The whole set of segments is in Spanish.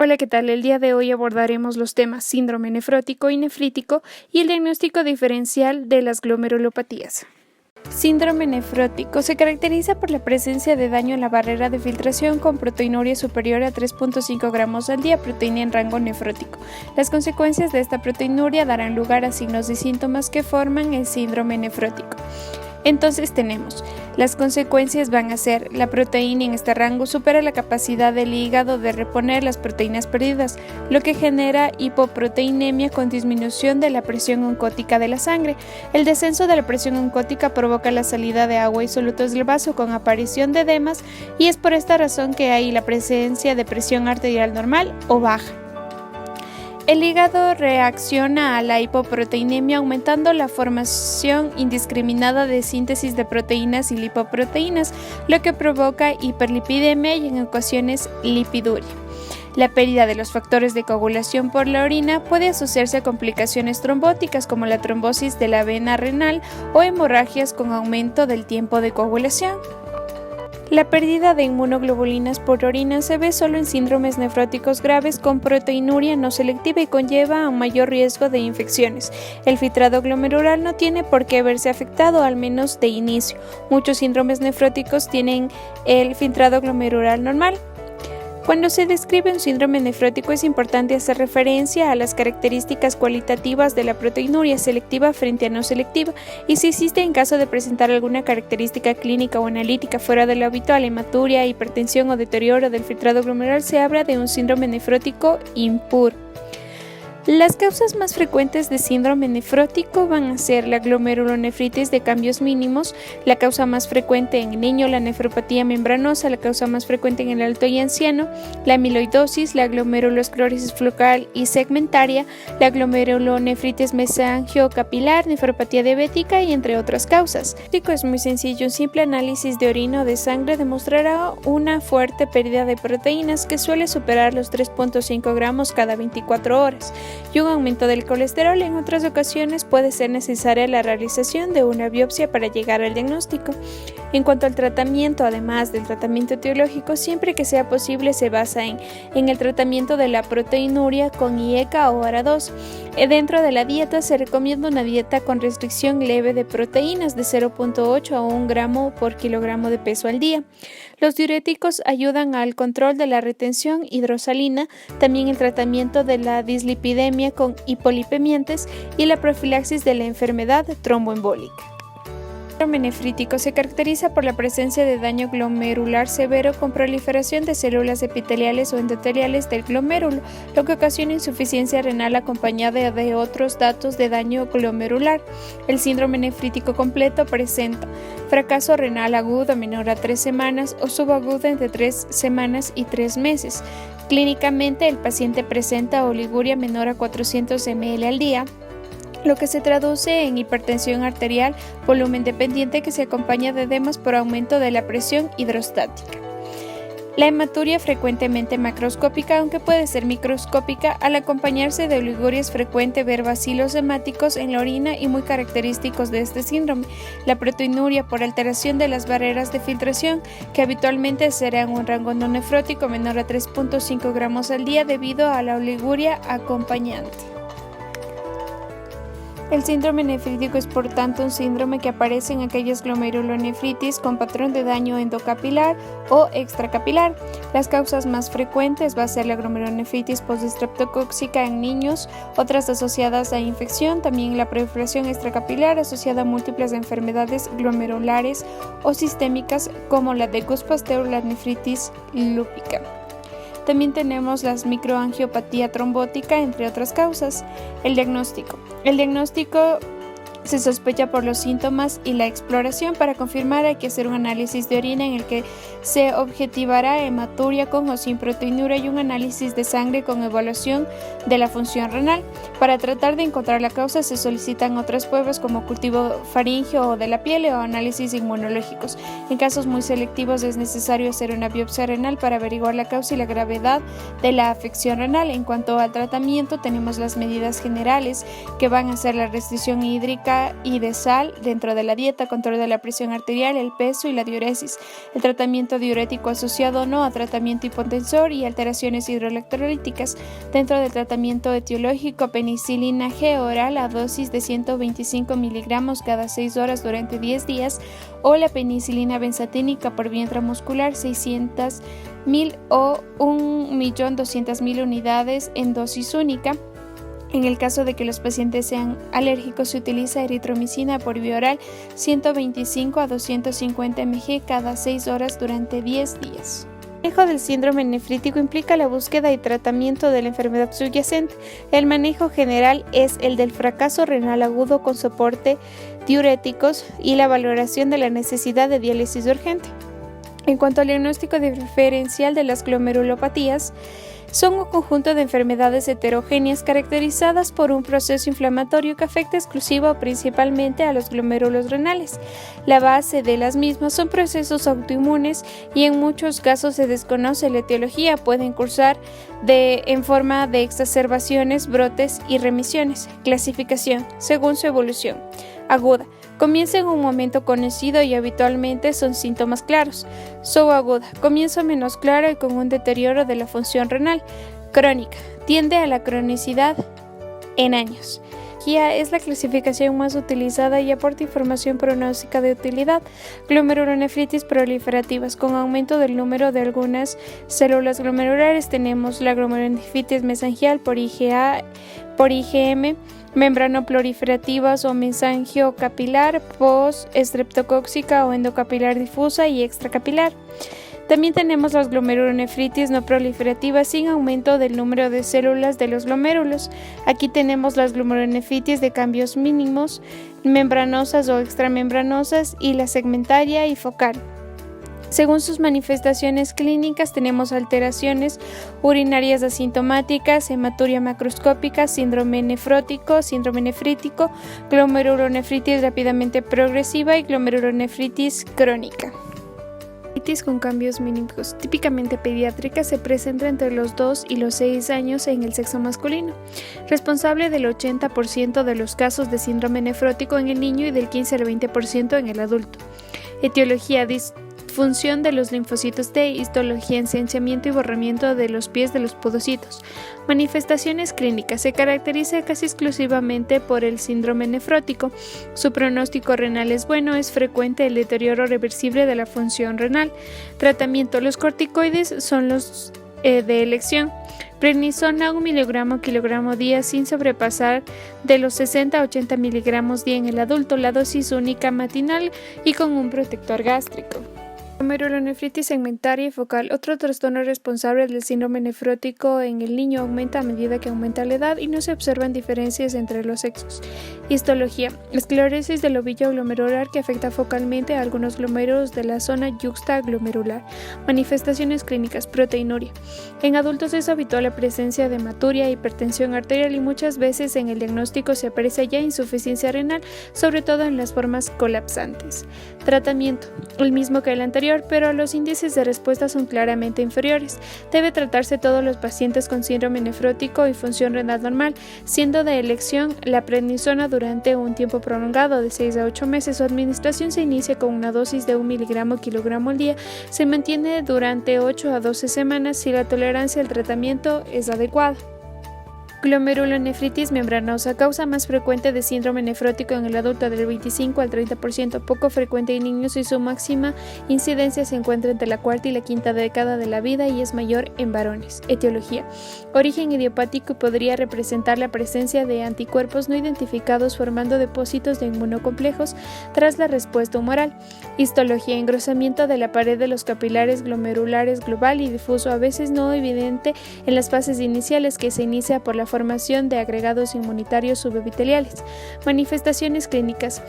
Hola, ¿qué tal? El día de hoy abordaremos los temas síndrome nefrótico y nefrítico y el diagnóstico diferencial de las glomerulopatías. Síndrome nefrótico se caracteriza por la presencia de daño en la barrera de filtración con proteinuria superior a 3.5 gramos al día, proteína en rango nefrótico. Las consecuencias de esta proteinuria darán lugar a signos y síntomas que forman el síndrome nefrótico. Entonces tenemos, las consecuencias van a ser, la proteína en este rango supera la capacidad del hígado de reponer las proteínas perdidas, lo que genera hipoproteinemia con disminución de la presión oncótica de la sangre. El descenso de la presión oncótica provoca la salida de agua y solutos del vaso con aparición de edemas y es por esta razón que hay la presencia de presión arterial normal o baja. El hígado reacciona a la hipoproteinemia aumentando la formación indiscriminada de síntesis de proteínas y lipoproteínas, lo que provoca hiperlipidemia y en ocasiones lipiduria. La pérdida de los factores de coagulación por la orina puede asociarse a complicaciones trombóticas como la trombosis de la vena renal o hemorragias con aumento del tiempo de coagulación. La pérdida de inmunoglobulinas por orina se ve solo en síndromes nefróticos graves con proteinuria no selectiva y conlleva a un mayor riesgo de infecciones. El filtrado glomerular no tiene por qué verse afectado, al menos de inicio. Muchos síndromes nefróticos tienen el filtrado glomerular normal. Cuando se describe un síndrome nefrótico es importante hacer referencia a las características cualitativas de la proteinuria selectiva frente a no selectiva y si existe en caso de presentar alguna característica clínica o analítica fuera de lo habitual, hematuria, hipertensión o deterioro del filtrado glomerular, se habla de un síndrome nefrótico impuro. Las causas más frecuentes de síndrome nefrótico van a ser la glomerulonefritis de cambios mínimos, la causa más frecuente en el niño, la nefropatía membranosa, la causa más frecuente en el alto y anciano, la amiloidosis, la glomerulosclerosis focal y segmentaria, la glomerulonefritis mesangiocapilar, nefropatía diabética y entre otras causas. El diagnóstico es muy sencillo, un simple análisis de orina o de sangre demostrará una fuerte pérdida de proteínas que suele superar los 3.5 gramos cada 24 horas. Y un aumento del colesterol. En otras ocasiones puede ser necesaria la realización de una biopsia para llegar al diagnóstico. En cuanto al tratamiento, además del tratamiento etiológico, siempre que sea posible se basa en el tratamiento de la proteinuria con IECA o ARA2. Dentro de la dieta se recomienda una dieta con restricción leve de proteínas de 0.8 a 1 gramo por kilogramo de peso al día. Los diuréticos ayudan al control de la retención hidrosalina, también el tratamiento de la dislipidemia con hipolipemiantes y la profilaxis de la enfermedad tromboembólica. El síndrome nefrítico se caracteriza por la presencia de daño glomerular severo con proliferación de células epiteliales o endoteliales del glomérulo, lo que ocasiona insuficiencia renal acompañada de otros datos de daño glomerular. El síndrome nefrítico completo presenta fracaso renal agudo menor a 3 semanas o subagudo entre 3 semanas y 3 meses. Clínicamente, el paciente presenta oliguria menor a 400 ml al día, lo que se traduce en hipertensión arterial, volumen dependiente que se acompaña de edemas por aumento de la presión hidrostática. La hematuria frecuentemente macroscópica, aunque puede ser microscópica, al acompañarse de oliguria es frecuente ver bacilos hemáticos en la orina y muy característicos de este síndrome. La proteinuria por alteración de las barreras de filtración, que habitualmente será en un rango no nefrótico menor a 3.5 gramos al día debido a la oliguria acompañante. El síndrome nefrítico es por tanto un síndrome que aparece en aquellas glomerulonefritis con patrón de daño endocapilar o extracapilar. Las causas más frecuentes va a ser la glomerulonefritis postestreptocóxica en niños, otras asociadas a infección, también la proliferación extracapilar asociada a múltiples enfermedades glomerulares o sistémicas como la de Gust Pasteur, la nefritis lúpica. También tenemos la microangiopatía trombótica, entre otras causas. El diagnóstico se sospecha por los síntomas y la exploración. Para confirmar hay que hacer un análisis de orina en el que se objetivará hematuria con o sin proteinuria y un análisis de sangre con evaluación de la función renal. Para tratar de encontrar la causa se solicitan otras pruebas como cultivo faríngeo o de la piel o análisis inmunológicos. En casos muy selectivos es necesario hacer una biopsia renal para averiguar la causa y la gravedad de la afección renal. En cuanto al tratamiento tenemos las medidas generales que van a ser la restricción hídrica, calórica y de sal dentro de la dieta, control de la presión arterial, el peso y la diuresis, el tratamiento diurético asociado o no a tratamiento hipotensor y alteraciones hidroelectrolíticas. Dentro del tratamiento etiológico, penicilina G oral a dosis de 125 miligramos cada 6 horas durante 10 días o la penicilina benzatínica por vía intramuscular 600.000 o 1.200.000 unidades en dosis única. En el caso de que los pacientes sean alérgicos, se utiliza eritromicina por vía oral 125 a 250 mg cada 6 horas durante 10 días. El manejo del síndrome nefrítico implica la búsqueda y tratamiento de la enfermedad subyacente. El manejo general es el del fracaso renal agudo con soporte diuréticos y la valoración de la necesidad de diálisis urgente. En cuanto al diagnóstico diferencial de las glomerulopatías, son un conjunto de enfermedades heterogéneas caracterizadas por un proceso inflamatorio que afecta exclusiva o principalmente a los glomérulos renales. La base de las mismas son procesos autoinmunes y en muchos casos se desconoce la etiología. Pueden cursar en forma de exacerbaciones, brotes y remisiones. Clasificación según su evolución. Aguda. Comienza en un momento conocido y habitualmente son síntomas claros. Subaguda. Comienzo menos claro y con un deterioro de la función renal. Crónica. Tiende a la cronicidad en años. Es la clasificación más utilizada y aporta información pronóstica de utilidad. Glomerulonefritis proliferativas. Con aumento del número de algunas células glomerulares tenemos la glomerulonefritis mesangial por IgA, por IgM, membranoproliferativas o mesangiocapilar, post-estreptocóxica o endocapilar difusa y extracapilar. También tenemos las glomerulonefritis no proliferativas sin aumento del número de células de los glomérulos. Aquí tenemos las glomerulonefritis de cambios mínimos, membranosas o extramembranosas y la segmentaria y focal. Según sus manifestaciones clínicas tenemos alteraciones urinarias asintomáticas, hematuria macroscópica, síndrome nefrótico, síndrome nefrítico, glomerulonefritis rápidamente progresiva y glomerulonefritis crónica. Con cambios mínimos, típicamente pediátrica, se presenta entre los 2 y los 6 años en el sexo masculino, responsable del 80% de los casos de síndrome nefrótico en el niño y del 15 al 20% en el adulto. Etiología: disfunción de los linfocitos T, histología, ensanciamiento y borramiento de los pies de los podocitos. Manifestaciones clínicas: se caracteriza casi exclusivamente por el síndrome nefrótico. Su pronóstico renal es bueno, es frecuente el deterioro reversible de la función renal. Tratamiento: los corticoides son los de elección. Prednisona 1 mg/kg día sin sobrepasar de los 60 a 80 mg día en el adulto, la dosis única matinal y con un protector gástrico. Glomerulonefritis segmentaria y focal. Otro trastorno responsable del síndrome nefrótico en el niño aumenta a medida que aumenta la edad y no se observan diferencias entre los sexos. Histología: esclerosis del ovillo glomerular que afecta focalmente a algunos glomérulos de la zona yuxtaglomerular. Manifestaciones clínicas: proteinuria. En adultos es habitual la presencia de hematuria, hipertensión arterial y muchas veces en el diagnóstico se aprecia ya insuficiencia renal, sobre todo en las formas colapsantes. Tratamiento: el mismo que el anterior, pero los índices de respuesta son claramente inferiores. Debe tratarse todos los pacientes con síndrome nefrótico y función renal normal, siendo de elección la prednisona durante un tiempo prolongado de 6 a 8 meses. Su administración se inicia con una dosis de 1 mg/kg al día, se mantiene durante 8 a 12 semanas si la tolerancia al tratamiento es adecuada. Glomerulonefritis membranosa, causa más frecuente de síndrome nefrótico en el adulto del 25 al 30%, poco frecuente en niños y su máxima incidencia se encuentra entre la cuarta y la quinta década de la vida y es mayor en varones. Etiología: origen idiopático y podría representar la presencia de anticuerpos no identificados formando depósitos de inmunocomplejos tras la respuesta humoral. Histología: engrosamiento de la pared de los capilares glomerulares global y difuso, a veces no evidente en las fases iniciales, que se inicia por la formación de agregados inmunitarios subepiteliales. Manifestaciones clínicas: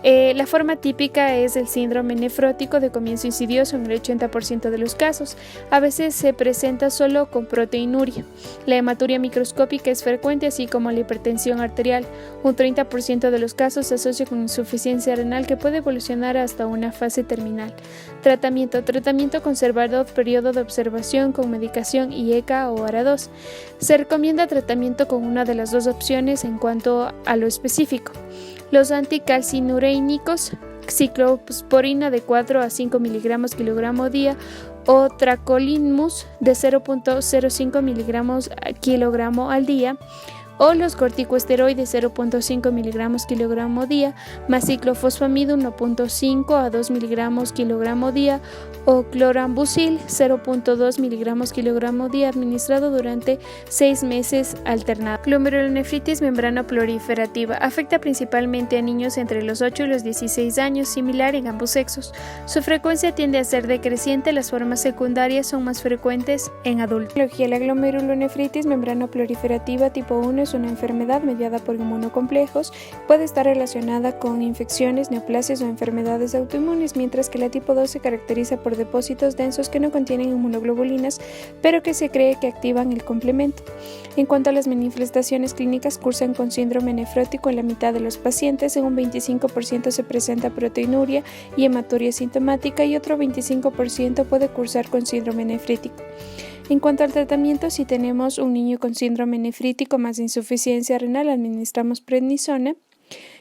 la forma típica es el síndrome nefrótico de comienzo insidioso en el 80% de los casos. A veces se presenta solo con proteinuria. La hematuria microscópica es frecuente, así como la hipertensión arterial. Un 30% de los casos se asocia con insuficiencia renal que puede evolucionar hasta una fase terminal. Tratamiento: tratamiento conservador, periodo de observación con medicación y ECA o ARA2. Se recomienda tratamiento tratamiento con una de las dos opciones en cuanto a lo específico. Los anticalcinurénicos, ciclosporina de 4 a 5 miligramos kilogramo día o tacrolimus de 0.05 miligramos kilogramo al día, o los corticosteroides 0.5 miligramos kilogramo día más ciclofosfamida 1.5 a 2 miligramos kilogramo día o clorambucil 0.2 miligramos kilogramo día administrado durante 6 meses alternado. Glomerulonefritis membrana proliferativa afecta principalmente a niños entre los 8 y los 16 años, similar en ambos sexos. Su frecuencia tiende a ser decreciente, las formas secundarias son más frecuentes en adultos. La glomerulonefritis membrana proliferativa tipo 1 es una enfermedad mediada por inmunocomplejos, puede estar relacionada con infecciones, neoplasias o enfermedades autoinmunes, mientras que la tipo 2 se caracteriza por depósitos densos que no contienen inmunoglobulinas, pero que se cree que activan el complemento. En cuanto a las manifestaciones clínicas, cursan con síndrome nefrótico en la mitad de los pacientes, en un 25% se presenta proteinuria y hematuria sintomática y otro 25% puede cursar con síndrome nefrítico. En cuanto al tratamiento, si tenemos un niño con síndrome nefrítico más insuficiencia renal, administramos prednisona.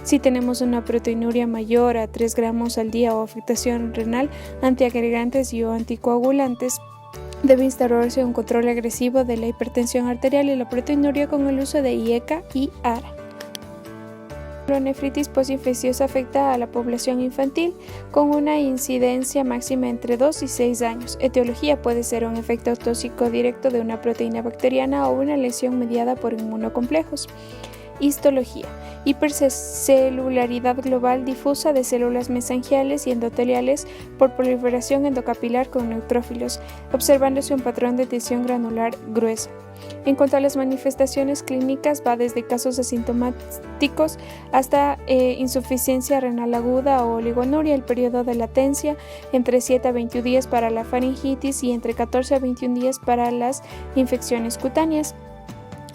Si tenemos una proteinuria mayor a 3 gramos al día o afectación renal, antiagregantes y o anticoagulantes, debe instaurarse un control agresivo de la hipertensión arterial y la proteinuria con el uso de IECA y ARA. La nefritis postinfecciosa afecta a la población infantil con una incidencia máxima entre 2 y 6 años. Etiología puede ser un efecto tóxico directo de una proteína bacteriana o una lesión mediada por inmunocomplejos. Histología: hipercelularidad global difusa de células mesangiales y endoteliales por proliferación endocapilar con neutrófilos, observándose un patrón de adhesión granular gruesa. En cuanto a las manifestaciones clínicas, va desde casos asintomáticos hasta insuficiencia renal aguda o oligonuria. El periodo de latencia entre 7 a 21 días para la faringitis y entre 14 a 21 días para las infecciones cutáneas.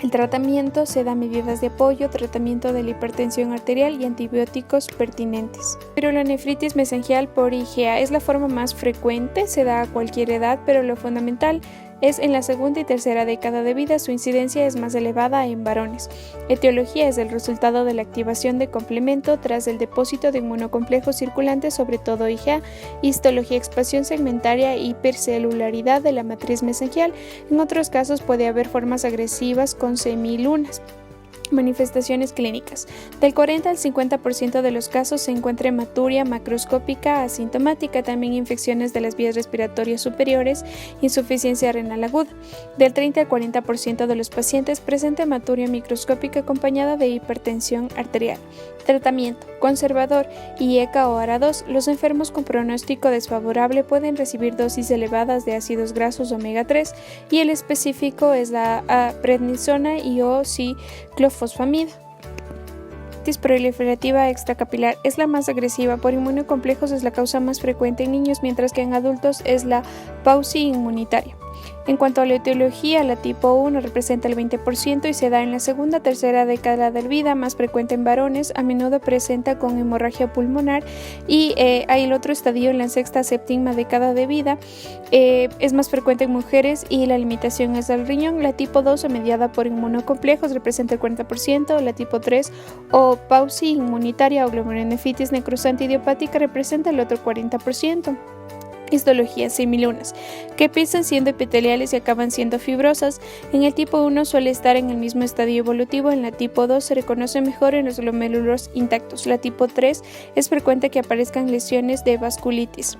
El tratamiento se da medidas de apoyo, tratamiento de la hipertensión arterial y antibióticos pertinentes. Pero la nefritis mesangial por IgA es la forma más frecuente, se da a cualquier edad, pero lo fundamental es en la segunda y tercera década de vida. Su incidencia es más elevada en varones. Etiología es el resultado de la activación de complemento tras el depósito de inmunocomplejos circulantes, sobre todo IgA. Histología: expansión segmentaria e hipercelularidad de la matriz mesangial. En otros casos puede haber formas agresivas con semilunas. Manifestaciones clínicas: del 40 al 50% de los casos se encuentra hematuria macroscópica asintomática, también infecciones de las vías respiratorias superiores, insuficiencia renal aguda. Del 30 al 40% de los pacientes presenta hematuria microscópica acompañada de hipertensión arterial. Tratamiento: conservador, IECA o ARA2. Los enfermos con pronóstico desfavorable pueden recibir dosis elevadas de ácidos grasos omega 3 y el específico es la prednisona y o ciclofosfamida. Proliferativa extracapilar es la más agresiva. Por inmunocomplejos es la causa más frecuente en niños, mientras que en adultos es la pauci inmunitaria. En cuanto a la etiología, la tipo 1 representa el 20% y se da en la segunda tercera década de vida, más frecuente en varones, a menudo presenta con hemorragia pulmonar y hay el otro estadio en la sexta séptima década de vida, es más frecuente en mujeres y la limitación es al riñón. La tipo 2 mediada por inmunocomplejos representa el 40%, la tipo 3 o pauci inmunitaria o glomerulonefritis necrosante idiopática representa el otro 40%. Histología: semilunas, que empiezan siendo epiteliales y acaban siendo fibrosas. En el tipo 1 suele estar en el mismo estadio evolutivo, en la tipo 2 se reconoce mejor en los glomérulos intactos. La tipo 3 es frecuente que aparezcan lesiones de vasculitis.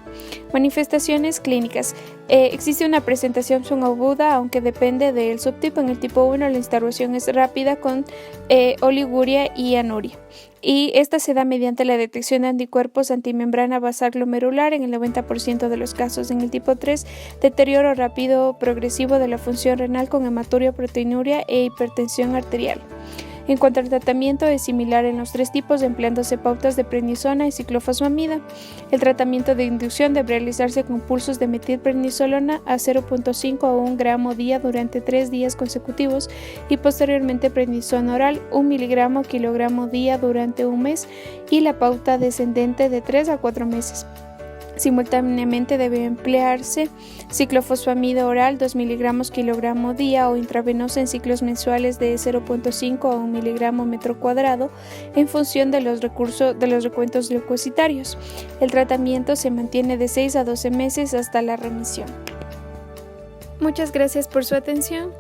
Manifestaciones clínicas: existe una presentación subaguda, aunque depende del subtipo. En el tipo 1 la instauración es rápida con oliguria y anuria, y esta se da mediante la detección de anticuerpos antimembrana basal glomerular en el 90% de los casos. En el tipo 3, deterioro rápido progresivo de la función renal con hematuria, proteinuria e hipertensión arterial. En cuanto al tratamiento, es similar en los tres tipos, empleándose pautas de prednisona y ciclofosfamida. El tratamiento de inducción debe realizarse con pulsos de metilprednisolona a 0.5 a 1 gramo día durante 3 días consecutivos y posteriormente prednisona oral 1 miligramo kilogramo día durante un mes y la pauta descendente de 3 a 4 meses. Simultáneamente debe emplearse ciclofosfamida oral 2 mg kilogramo día o intravenosa en ciclos mensuales de 0,5 a 1 mg metro cuadrado en función de los recuentos leucocitarios. El tratamiento se mantiene de 6 a 12 meses hasta la remisión. Muchas gracias por su atención.